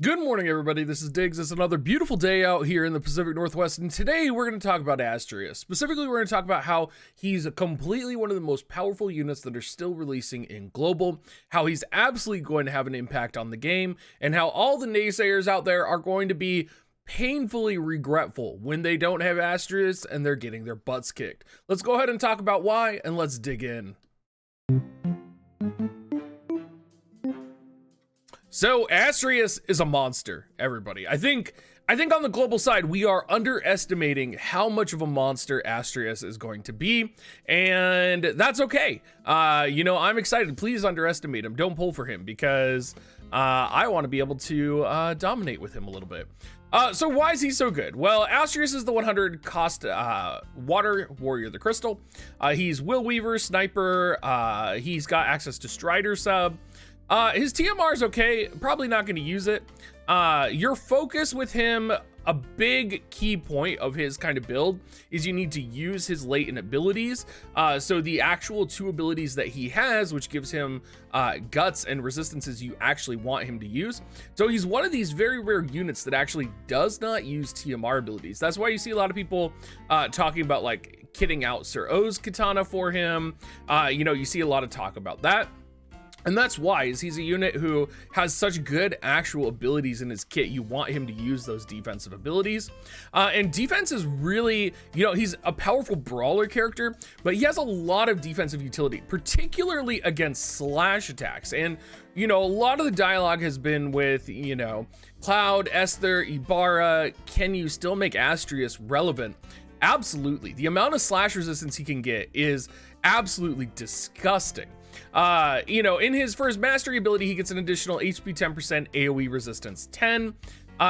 Good morning, everybody. This is Diggs. It's another beautiful day out here in the Pacific Northwest, and today we're going to talk about Astrius. Specifically, we're going to talk about how he's completely one of the most powerful units that are still releasing in Global, how he's absolutely going to have an impact on the game, and how all the naysayers out there are going to be painfully regretful when they don't have Astrius and they're getting their butts kicked. Let's go ahead and talk about why, and let's dig in. So Astrius is a monster, everybody. I think on the global side, we are underestimating how much of a monster Astrius is going to be, and that's okay. I'm excited. Please underestimate him. Don't pull for him, because I want to be able to dominate with him a little bit. So why is he so good? Well, Astrius is the 100 cost water warrior, the crystal. He's Will Weaver, sniper. He's got access to Strider sub. His TMR is okay, probably not going to use it. Your focus with him, a big key point of his kind of build is you need to use his latent abilities. So the actual two abilities that he has, which gives him guts and resistances you actually want him to use. So he's one of these very rare units that actually does not use TMR abilities. That's why you see a lot of people talking about like kitting out Sir O's katana for him. You see a lot of talk about that. And that's why is he's a unit who has such good actual abilities in his kit. You want him to use those defensive abilities. And defense is really, he's a powerful brawler character, but he has a lot of defensive utility, particularly against slash attacks. And, a lot of the dialogue has been with, Cloud, Esther, Ibara. Can you still make Astrius relevant? Absolutely. The amount of slash resistance he can get is absolutely disgusting. In his first mastery ability, he gets an additional HP 10%, AoE resistance 10.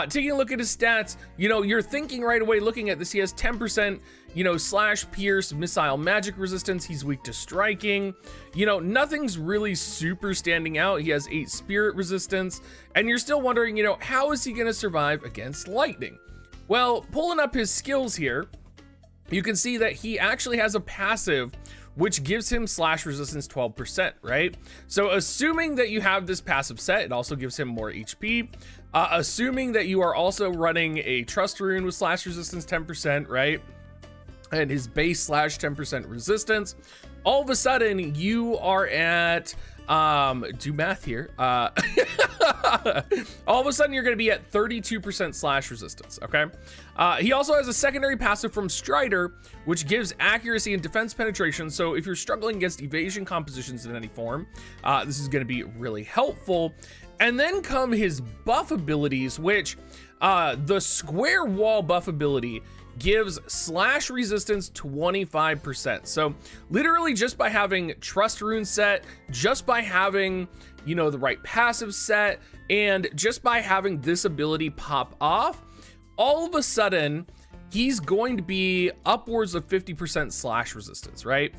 Taking a look at his stats, you're thinking right away looking at this, he has 10%, slash, pierce, missile, magic resistance. He's weak to striking. Nothing's really super standing out. He has 8 spirit resistance, and you're still wondering, how is he going to survive against lightning? Well, pulling up his skills here, you can see that he actually has a passive which gives him slash resistance 12%, right? So assuming that you have this passive set, it also gives him more HP. Assuming that you are also running a trust rune with slash resistance 10%, right? And his base slash 10% resistance, all of a sudden you are at, do math here. All of a sudden you're going to be at 32% slash resistance. Okay. He also has a secondary passive from Strider, which gives accuracy and defense penetration. So if you're struggling against evasion compositions in any form, this is going to be really helpful. And then come his buff abilities, which the square wall buff ability gives slash resistance 25%. So literally just by having trust rune set, just by having, the right passive set, and just by having this ability pop off, all of a sudden he's going to be upwards of 50% slash resistance, right?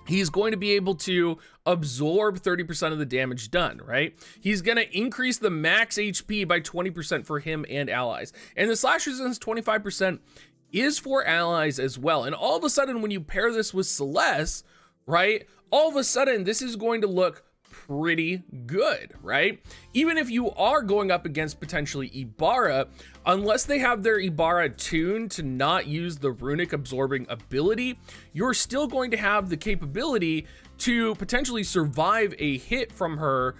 He's going to be able to absorb 30% of the damage done, right? He's going to increase the max HP by 20% for him and allies. And the slash resistance 25% is for allies as well. And all of a sudden, when you pair this with Celeste, right? All of a sudden, this is going to look pretty good, right? Even if you are going up against potentially Ibara, unless they have their Ibara tuned to not use the runic absorbing ability, you're still going to have the capability to potentially survive a hit from her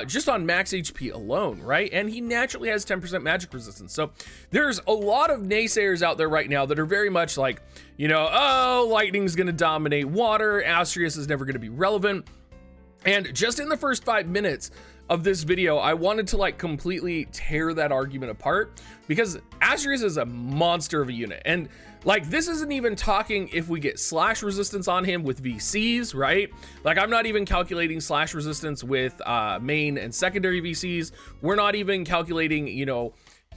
just on max HP alone, right? And he naturally has 10% magic resistance. So there's a lot of naysayers out there right now that are very much like, lightning's gonna dominate water, Astrius is never gonna be relevant. And just in the first 5 minutes of this video, I wanted to completely tear that argument apart, because Astrius is a monster of a unit. And this isn't even talking if we get slash resistance on him with VCs, right? I'm not even calculating slash resistance with main and secondary VCs. We're not even calculating,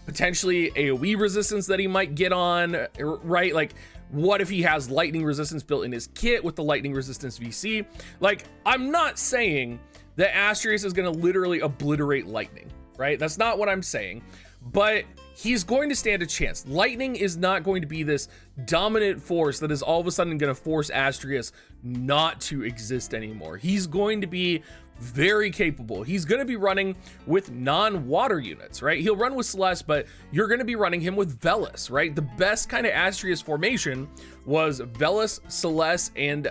potentially AoE resistance that he might get on, right? What if he has lightning resistance built in his kit with the lightning resistance VC? I'm not saying that Astrius is going to literally obliterate lightning, right? That's not what I'm saying. But he's going to stand a chance. Lightning is not going to be this dominant force that is all of a sudden going to force Astrius not to exist anymore. He's going to be very capable. He's going to be running with non-water units, right? He'll run with Celeste, but you're going to be running him with Velis, right? The best kind of Astrius formation was Velis, Celeste, and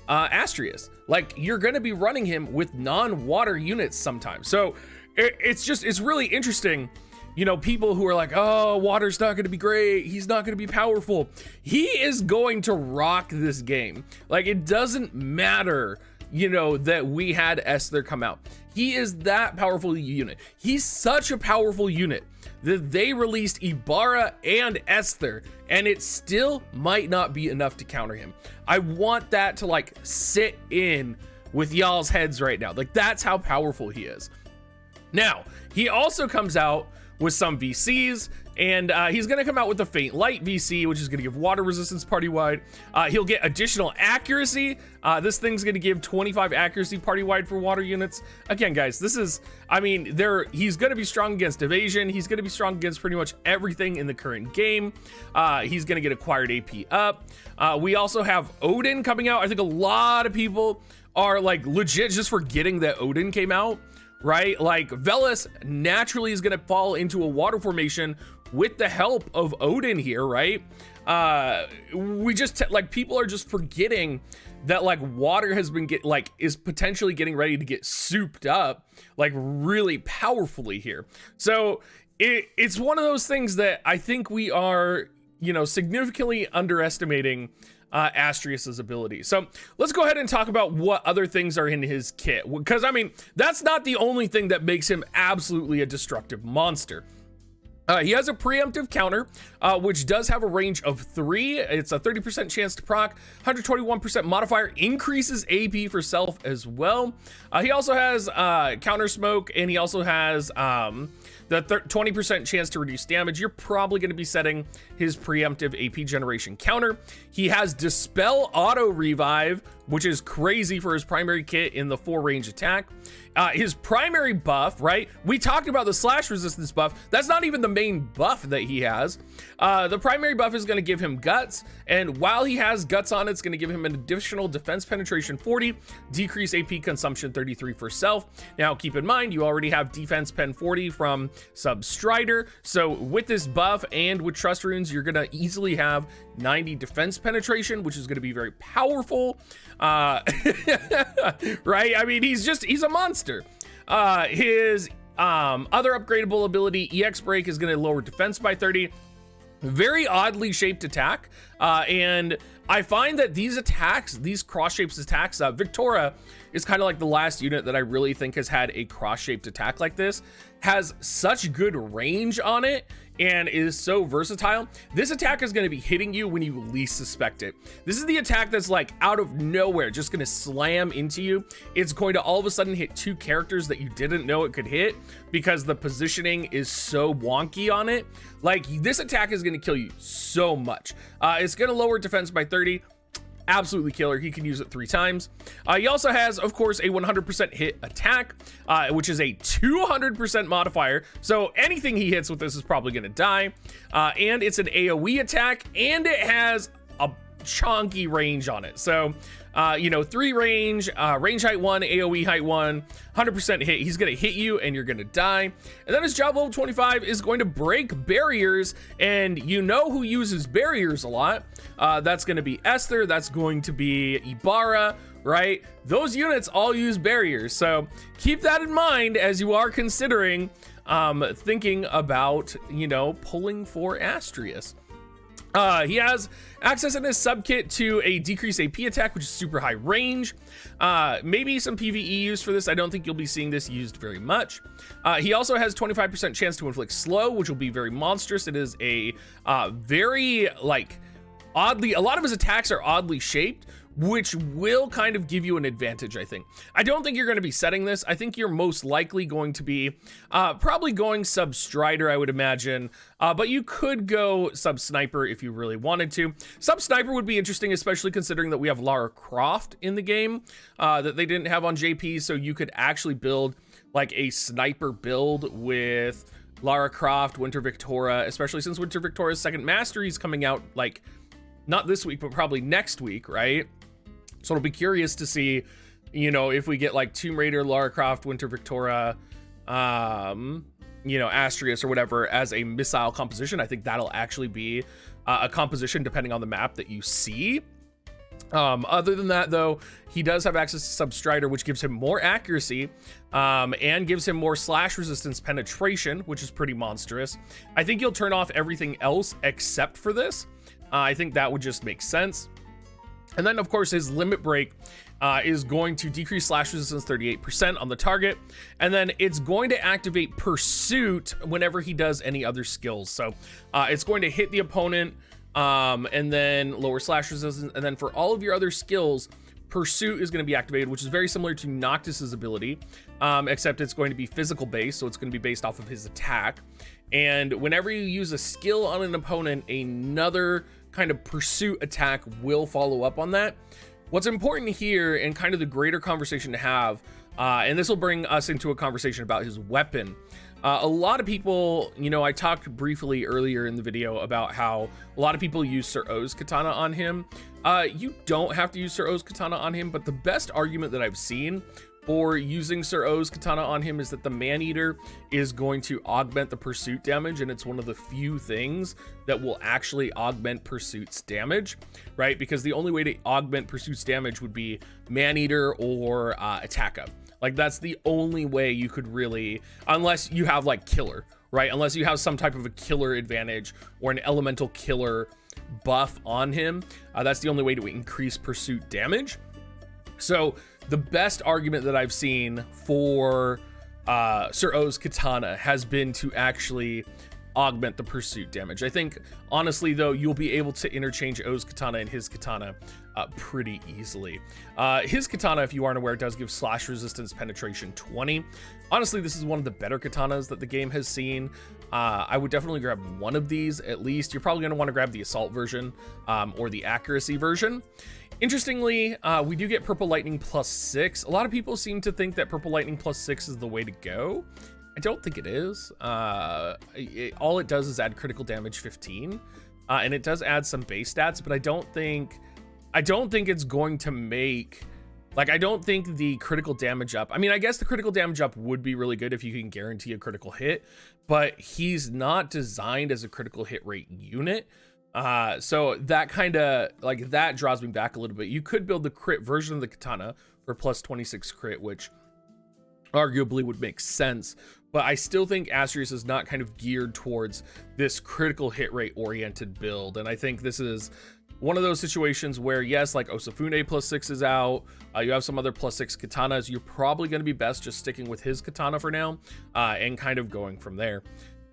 Astrius. Like, you're going to be running him with non-water units sometimes. So it's really interesting. You know, people who are like, oh, water's not going to be great, he's not going to be powerful. He is going to rock this game. Like, it doesn't matter, you know, that we had Esther come out. He is that powerful unit. He's such a powerful unit that they released Ibara and Esther, and it still might not be enough to counter him. I want that to like sit in with y'all's heads right now. Like, that's how powerful he is. Now, he also comes out with some VCs, and he's going to come out with the Faint Light VC, which is going to give water resistance party-wide. He'll get additional accuracy. This thing's going to give 25 accuracy party-wide for water units. Again, guys, this is, I mean, he's going to be strong against evasion. He's going to be strong against pretty much everything in the current game. He's going to get acquired AP up. We also have Odin coming out. I think a lot of people are like legit just forgetting that Odin came out. Right? Like, Velis naturally is going to fall into a water formation with the help of Odin here, right? We just, like, people are just forgetting that, like, water has been is potentially getting ready to get souped up, like, really powerfully here. So it's one of those things that I think we are, you know, significantly underestimating Astrius's ability. So let's go ahead and talk about what other things are in his kit, because I mean, that's not the only thing that makes him absolutely a destructive monster. He has a preemptive counter, which does have a range of 3. It's a 30% chance to proc, 121% modifier, increases AP for self as well. He also has counter smoke, and he also has the 20% chance to reduce damage. You're probably going to be setting his preemptive AP generation counter. He has Dispel Auto Revive, which is crazy for his primary kit in the 4 range attack. His primary buff, right? We talked about the slash resistance buff. That's not even the main buff that he has. The primary buff is going to give him guts, and while he has guts on, it's going to give him an additional defense penetration 40, decrease AP consumption 33 for self. Now, keep in mind, you already have defense pen 40 from Substrider, so with this buff and with trust runes, you're going to easily have 90 defense penetration, which is going to be very powerful. Right? I mean, he's a monster. His other upgradable ability, EX Break, is going to lower defense by 30. Very oddly shaped attack. And I find that these attacks, these cross-shaped attacks, Victoria is kind of like the last unit that I really think has had a cross-shaped attack like this. Has such good range on it and is so versatile. This attack is going to be hitting you when you least suspect it. This is the attack that's like out of nowhere, just going to slam into you. It's going to all of a sudden hit 2 characters that you didn't know it could hit because the positioning is so wonky on it. Like, this attack is going to kill you so much. It's going to lower defense by 30. Absolutely killer. He can use it 3 times. He also has, of course, a 100% hit attack, which is a 200% modifier. So anything he hits with this is probably going to die. And it's an AoE attack, and it has a chonky range on it. So, you know, 3 range, range height 1, AoE height 1, 100% hit. He's going to hit you and you're going to die. And then his job level 25 is going to break barriers. And you know who uses barriers a lot. That's going to be Esther. That's going to be Ibara, right? Those units all use barriers. So keep that in mind as you are considering thinking about, you know, pulling for Astrius. He has access in his subkit to a decreased AP attack, which is super high range. Maybe some PvE use for this. I don't think you'll be seeing this used very much. He also has 25% chance to inflict slow, which will be very monstrous. It is a very, like, oddly, a lot of his attacks are oddly shaped, which will kind of give you an advantage, I think. I don't think you're going to be setting this. I think you're most likely going to be probably going Substrider, I would imagine. But you could go Sub-Sniper if you really wanted to. Sub-Sniper would be interesting, especially considering that we have Lara Croft in the game that they didn't have on JP. So you could actually build like a sniper build with Lara Croft, Winter Victoria, especially since Winter Victoria's second mastery is coming out, like, not this week, but probably next week, right? So it'll be curious to see, you know, if we get like Tomb Raider, Lara Croft, Winter Victoria, you know, Astrius or whatever as a missile composition. I think that'll actually be a composition depending on the map that you see. Other than that, though, he does have access to Substrider, which gives him more accuracy and gives him more slash resistance penetration, which is pretty monstrous. I think you'll turn off everything else except for this. I think that would just make sense. And then, of course, his limit break is going to decrease slash resistance 38% on the target. And then it's going to activate Pursuit whenever he does any other skills. So it's going to hit the opponent and then lower slash resistance. And then for all of your other skills, Pursuit is going to be activated, which is very similar to Noctis's ability, except it's going to be physical based. So it's going to be based off of his attack. And whenever you use a skill on an opponent, another kind of Pursuit attack will follow up on that. What's important here and kind of the greater conversation to have, and this will bring us into a conversation about his weapon. A lot of people, you know, I talked briefly earlier in the video about how a lot of people use Sir O's katana on him. You don't have to use Sir O's katana on him, but the best argument that I've seen for using Sir O's katana on him is that the Man-Eater is going to augment the Pursuit damage, and it's one of the few things that will actually augment Pursuit's damage, right? Because the only way to augment Pursuit's damage would be Man-Eater or Attack Up. Like, that's the only way you could really, unless you have like Killer, right? Unless you have some type of a killer advantage or an elemental killer buff on him, that's the only way to increase Pursuit damage. So the best argument that I've seen for Sir O's katana has been to actually augment the Pursuit damage. I think, honestly, though, you'll be able to interchange O's katana and his katana pretty easily. His katana, if you aren't aware, does give slash resistance penetration 20. Honestly, this is one of the better katanas that the game has seen. I would definitely grab one of these at least. You're probably going to want to grab the assault version or the accuracy version. Interestingly, we do get Purple Lightning +6. A lot of people seem to think that Purple Lightning +6 is the way to go. I don't think it is. All it does is add critical damage 15, and it does add some base stats, but I don't think it's going to make, like, I don't think the critical damage up, I mean, I guess the critical damage up would be really good if you can guarantee a critical hit, but he's not designed as a critical hit rate unit. So that kind of, like, that draws me back a little bit. You could build the crit version of the katana for +26 crit, which arguably would make sense, but I still think Astrius is not kind of geared towards this critical hit rate oriented build. And I think this is one of those situations where, yes, like Osafune +6 is out, you have some other +6 katanas, you're probably going to be best just sticking with his katana for now, and kind of going from there.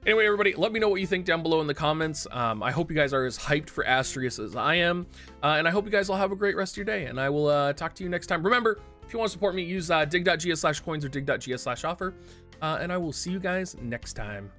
Anyway, everybody, let me know what you think down below in the comments. I hope you guys are as hyped for Astrius as I am, and I hope you guys all have a great rest of your day, and I will talk to you next time. Remember, if you want to support me, use dig.gs/coins or dig.gs/offer, and I will see you guys next time.